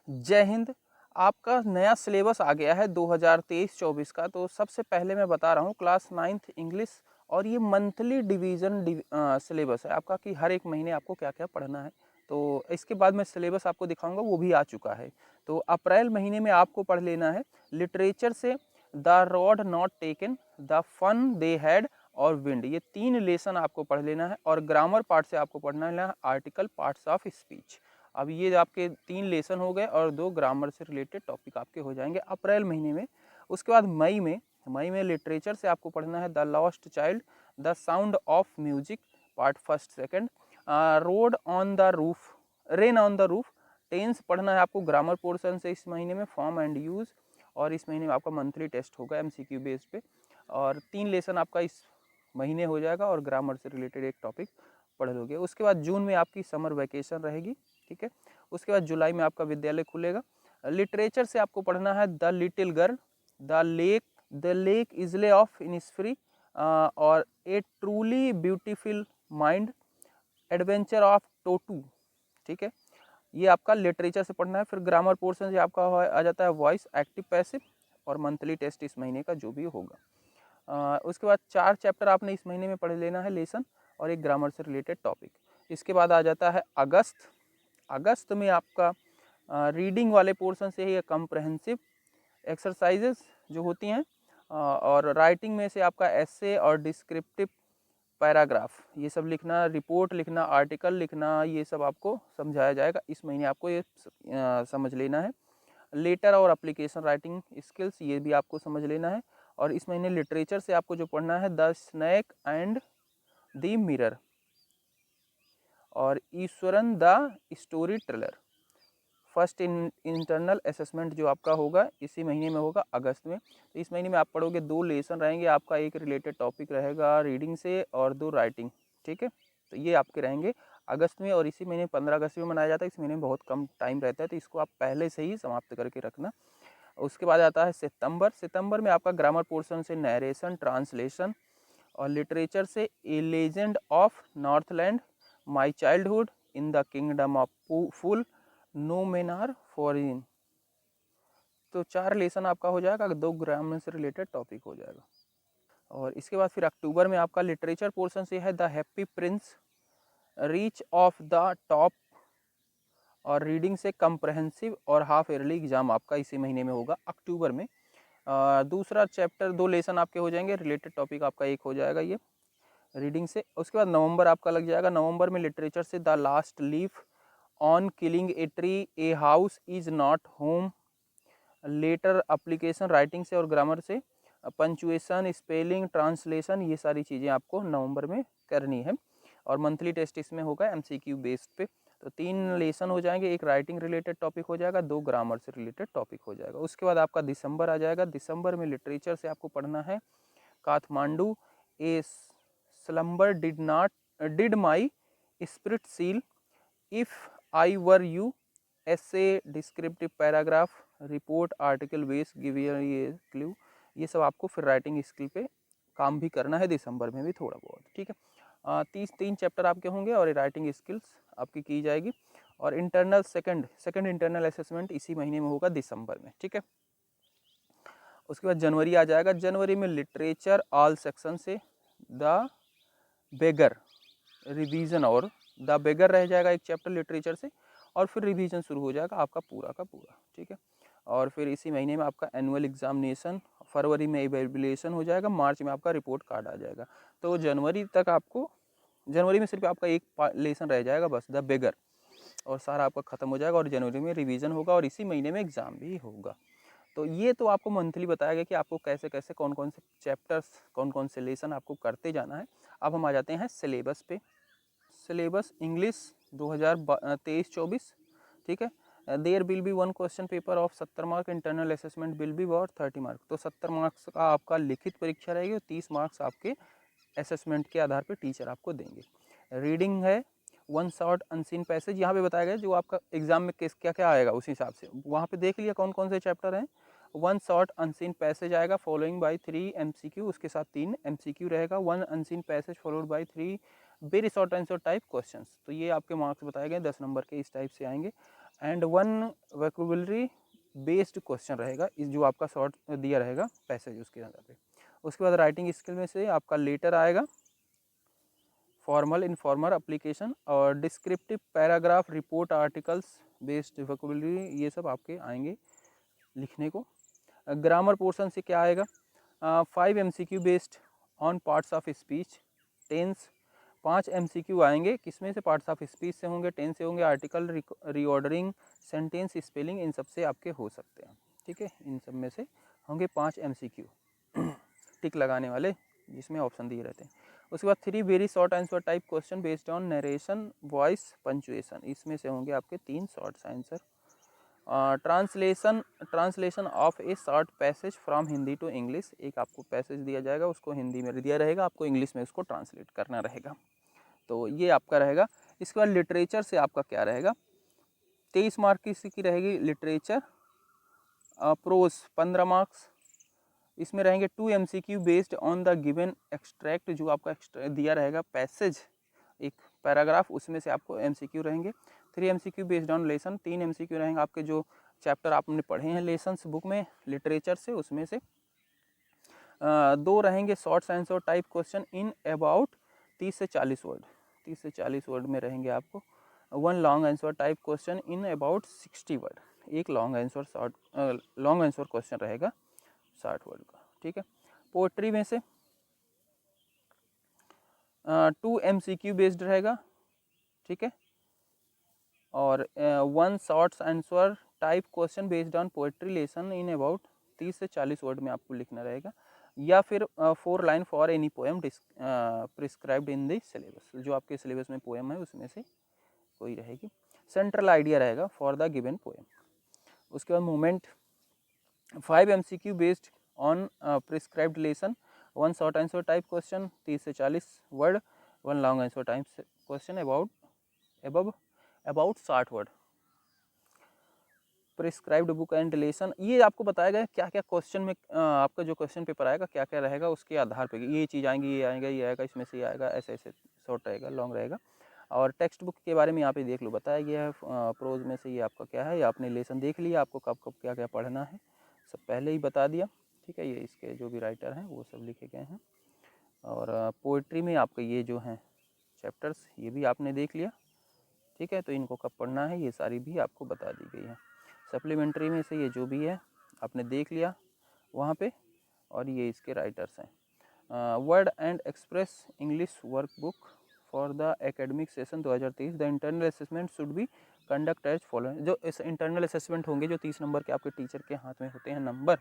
जय हिंद। आपका नया सिलेबस आ गया है 2023-24 का। तो सबसे पहले मैं बता रहा हूँ क्लास 9th इंग्लिश, और ये मंथली डिवीज़न सिलेबस है आपका कि हर एक महीने आपको क्या क्या पढ़ना है। तो इसके बाद मैं सिलेबस आपको दिखाऊंगा, वो भी आ चुका है। तो अप्रैल महीने में आपको पढ़ लेना है लिटरेचर से the road not taken, the fun they had और विंड। ये 3 लेसन आपको पढ़ लेना है। और ग्रामर पार्ट से आपको पढ़ना है आर्टिकल, पार्ट्स ऑफ स्पीच। अब ये आपके 3 लेसन हो गए और 2 ग्रामर से रिलेटेड टॉपिक आपके हो जाएंगे अप्रैल महीने में। उसके बाद मई में लिटरेचर से आपको पढ़ना है the lost child, the sound of music part first second, road on the roof, rain on the roof. Tense पढ़ना है आपको ग्रामर पोर्शन से इस महीने में, फॉर्म एंड यूज़। और इस महीने में आपका मंथली टेस्ट होगा MCQ बेस पे। और 3 लेसन आपका इस महीने हो जाएगा और ग्रामर से रिलेटेड एक टॉपिक पढ़ लोगे। उसके बाद जून में आपकी समर वैकेशन रहेगी, ठीक है। उसके बाद जुलाई में आपका विद्यालय खुलेगा। लिटरेचर से आपको पढ़ना है the little girl, the lake isle of Innisfree, और a truly beautiful mind, adventure of Toto, ठीक है। ये आपका लिटरेचर से पढ़ना है। फिर ग्रामर पोर्शन से आपका आ जाता है वॉइस, एक्टिव, पैसिव, और मंथली टेस्ट इस महीने का जो भी होगा। उसके बाद 4 चैप्टर आपने इस महीने में पढ़ लेना है लेसन, और एक ग्रामर से रिलेटेड टॉपिक। इसके बाद आ जाता है अगस्त। अगस्त में आपका रीडिंग वाले पोर्शन से ही कम्प्रहेंसिव एक्सरसाइजेस जो होती हैं, और राइटिंग में से आपका एसे और डिस्क्रिप्टिव पैराग्राफ, ये सब लिखना, रिपोर्ट लिखना, आर्टिकल लिखना, ये सब आपको समझाया जाएगा इस महीने। आपको ये समझ लेना है। लेटर और एप्लीकेशन राइटिंग स्किल्स, ये भी आपको समझ लेना है। और इस महीने लिटरेचर से आपको जो पढ़ना है the snake and the mirror, और Ishwaran the storyteller. First internal assessment जो आपका होगा इसी महीने में होगा, अगस्त में। तो इस महीने में आप पढ़ोगे 2 लेसन रहेंगे आपका, एक रिलेटेड टॉपिक रहेगा रीडिंग से और 2 राइटिंग, ठीक है। तो ये आपके रहेंगे अगस्त में। और इसी महीने 15 अगस्त में मनाया जाता है। इस महीने में बहुत कम टाइम रहता है, तो इसको आप पहले से ही समाप्त करके रखना। उसके बाद आता है सितंबर। सितंबर में आपका ग्रामर पोर्शन से नरेशन, ट्रांसलेशन, और लिटरेचर से a legend of northland, my childhood in the kingdom of fool, no men are foreign. तो 4 लेसन आपका हो जाएगा, 2 ग्रामर से रिलेटेड टॉपिक हो जाएगा। और इसके बाद फिर अक्टूबर में आपका लिटरेचर पोर्शन से है the happy Prince, reach of the top, और रीडिंग से कम्प्रहेंसिव और हाफ ईयरली एग्जाम आपका इसी महीने में होगा अक्टूबर में। दूसरा चैप्टर 2 लेसन आपके हो जाएंगे, रिलेटेड टॉपिक आपका एक हो जाएगा ये रीडिंग से। उसके बाद नवंबर आपका लग जाएगा। नवंबर में लिटरेचर से the last leaf, on killing a tree, a house is not home. Letter application writing से और ग्रामर से, पंचुएशन, स्पेलिंग, ट्रांसलेशन, ये सारी चीज़ें आपको नवंबर में करनी है। और मंथली टेस्ट इसमें होगा MCQ बेस्ड पे। तो 3 लेसन हो जाएंगे, एक राइटिंग रिलेटेड टॉपिक हो जाएगा, 2 ग्रामर से रिलेटेड टॉपिक हो जाएगा। उसके बाद आपका दिसंबर आ जाएगा। दिसंबर में लिटरेचर से आपको पढ़ना है Kathmandu, a slumber did my spirit seal, if I were you, ऐसे, descriptive paragraph, report, article base, give ये क्लू। ये सब आपको फिर राइटिंग स्किल पे काम भी करना है दिसंबर में भी थोड़ा बहुत, ठीक है। 3 चैप्टर आपके होंगे और राइटिंग स्किल्स आपकी की जाएगी। और इंटरनल सेकंड इंटरनल असेसमेंट इसी महीने में होगा दिसंबर में, ठीक है। उसके बाद जनवरी आ जाएगा। जनवरी में लिटरेचर ऑल सेक्शन से द बेगर रिवीजन, और द बेगर रह जाएगा एक चैप्टर लिटरेचर से, और फिर रिवीजन शुरू हो जाएगा आपका पूरा का पूरा, ठीक है। और फिर इसी महीने में आपका एनुअल एग्जामिनेशन, फरवरी में इवैल्यूएशन हो जाएगा, मार्च में आपका रिपोर्ट कार्ड आ जाएगा। तो जनवरी तक आपको, जनवरी में सिर्फ आपका एक लेसन रह जाएगा बस, द बेगर, और सारा आपका खत्म हो जाएगा। और जनवरी में रिवीजन होगा और इसी महीने में एग्ज़ाम भी होगा। तो ये तो आपको मंथली बताया गया कि आपको कैसे कैसे कौन कौन से चैप्टर्स, कौन कौन से लेसन आपको करते जाना है। अब हम आ जाते हैं सिलेबस पे। सिलेबस इंग्लिश 2023-24, ठीक है। There will be 1 question paper of 70 mark, internal assessment will be for 30 mark. तो 70 मार्क्स का आपका लिखित परीक्षा रहेगी और 30 मार्क्स आपके असेसमेंट के आधार पर टीचर आपको देंगे। रीडिंग है 1 शॉर्ट अनसीन पैसेज, यहाँ पे बताया गया जो आपका एग्जाम में क्या क्या आएगा उस हिसाब से वहाँ पे देख लिया कौन कौन से चैप्टर हैं। 1 शॉर्ट अनसीन पैसेज आएगा फॉलोइंग बाय 3 MCQ, उसके साथ 3 MCQ रहेगा। 1 unseen passage followed by 3 very short answer type questions. तो ये आपके मार्क्स बताए गए 10 नंबर के इस टाइप से आएंगे। एंड 1 वोकैबुलरी बेस्ड क्वेश्चन रहेगा, इस जो आपका शॉर्ट दिया रहेगा पैसेज उसके आधार पे। उसके बाद राइटिंग स्किल में से आपका लेटर आएगा, फॉर्मल इनफॉर्मल एप्लीकेशन और descriptive paragraph, report, articles based vocabulary, ये सब आपके आएंगे लिखने को। ग्रामर पोर्शन से क्या आएगा, 5 MCQ based on parts of speech, tense 5 MCQ आएंगे, किसमें से, पार्ट्स ऑफ स्पीच से होंगे, टेंस से होंगे, आर्टिकल रीऑर्डरिंग, सेंटेंस स्पेलिंग, इन सब से आपके हो सकते हैं। ठीक है, इन सब में से होंगे 5 MCQ टिक लगाने वाले, जिसमें ऑप्शन दिए रहते हैं। उसके बाद 3 very short answer type question based on narration, voice, punctuation, इसमें से होंगे आपके 3 short answer. Translation of a short passage from Hindi to English, एक आपको पैसेज दिया जाएगा, उसको हिंदी में दिया रहेगा, आपको इंग्लिश में उसको ट्रांसलेट करना रहेगा, तो ये आपका रहेगा। इसके बाद लिटरेचर से आपका क्या रहेगा, 23 मार्क की रहेगी लिटरेचर। प्रोज 15 मार्क्स, इसमें रहेंगे 2 MCQ based on the given extract, जो आपका दिया रहेगा पैसेज एक पैराग्राफ, उसमें से आपको MCQ रहेंगे। 3 MCQ based on lesson, 3 MCQ रहेंगे आपके जो चैप्टर आपने पढ़े हैं लेसन्स बुक में लिटरेचर से, उसमें से 2 रहेंगे short answer type question in about 30 से 40 वर्ड, 30 से 40 वर्ड में रहेंगे आपको। 1 long answer type question in about 60 word, एक लॉन्ग आंसर क्वेश्चन रहेगा 60 वर्ड का। ठीक है, पोएट्री में से 2 MCQ बेस्ड रहेगा। ठीक है, और 1 short answer type question based on poetry lesson in about 30 से 40 वर्ड में आपको लिखना रहेगा, या फिर 4 line for any poem prescribed in the syllabus, जो आपके सिलेबस में पोएम है उसमें से कोई रहेगी। सेंट्रल आइडिया रहेगा फॉर द गिवन पोएम। उसके बाद movement 5 MCQ based on prescribed lesson, 1 short answer type question 30 से 40 word, 1 long answer type question about 60 word. Prescribed book and relation, ये आपको बताया गया क्या क्या क्वेश्चन में आपका जो क्वेश्चन पेपर आएगा क्या क्या रहेगा, उसके आधार पे ये चीज़ आएंगी, ये आएगा, ये आएगा, इसमें से ये आएगा, ऐसे ऐसे शॉर्ट रहेगा, लॉन्ग रहेगा। और टेक्स्ट बुक के बारे में यहाँ पे देख लो, बताया गया है प्रोज में से ये आपका क्या है, ये आपने लेसन देख लिया, आपको कब कब क्या क्या पढ़ना है सब पहले ही बता दिया। ठीक है, ये इसके जो भी राइटर हैं वो सब लिखे गए हैं। और पोइट्री में आपके ये जो हैं चैप्टर्स ये भी आपने देख लिया। ठीक है, तो इनको कब पढ़ना है ये सारी भी आपको बता दी गई है। सप्लीमेंट्री में से ये जो भी है आपने देख लिया वहाँ पे, और ये इसके राइटर्स हैं। Word and express English workbook for the academic session 2023, the internal assessment should be conduct as following, जो इस इंटरनल असेसमेंट होंगे जो 30 नंबर के आपके टीचर के हाथ में होते हैं नंबर,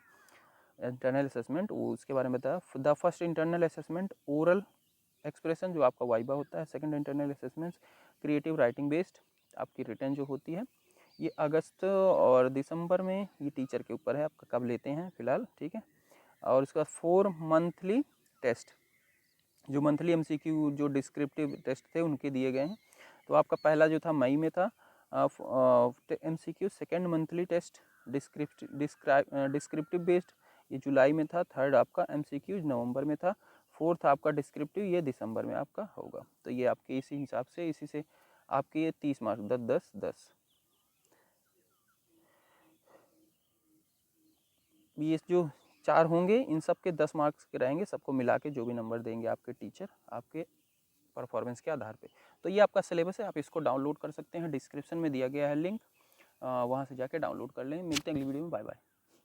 इंटरनल असेसमेंट, वो उसके बारे में बताया। The first internal assessment oral expression, जो आपका वाइबा होता है। Second internal assessment creative writing based, आपकी रिटर्न जो होती है, ये अगस्त और दिसंबर में, ये टीचर के ऊपर है आपका कब लेते हैं फिलहाल। ठीक है, और उसके बाद 4 मंथली टेस्ट, जो मंथली MCQ जो डिस्क्रिप्टिव टेस्ट थे उनके दिए गए हैं। तो आपका पहला जो था मई में था MCQ, second monthly test descriptive based ये जुलाई में था, थर्ड आपका MCQ नवंबर में था, फोर्थ आपका डिस्क्रिप्टिव ये दिसंबर में आपका होगा। तो ये आपके इसी हिसाब से, इसी से आपके ये 30 मार्क्स 10 10 10, ये जो 4 होंगे इन सब के 10 मार्क्स के रहेंगे, सबको मिला के जो भी नंबर देंगे आपके टीचर आपके परफॉर्मेंस के आधार पे। तो ये आपका सिलेबस है, आप इसको डाउनलोड कर सकते हैं, डिस्क्रिप्शन में दिया गया है लिंक, वहाँ से जाके डाउनलोड कर लें। मिलते हैं अगली वीडियो में, बाय बाय।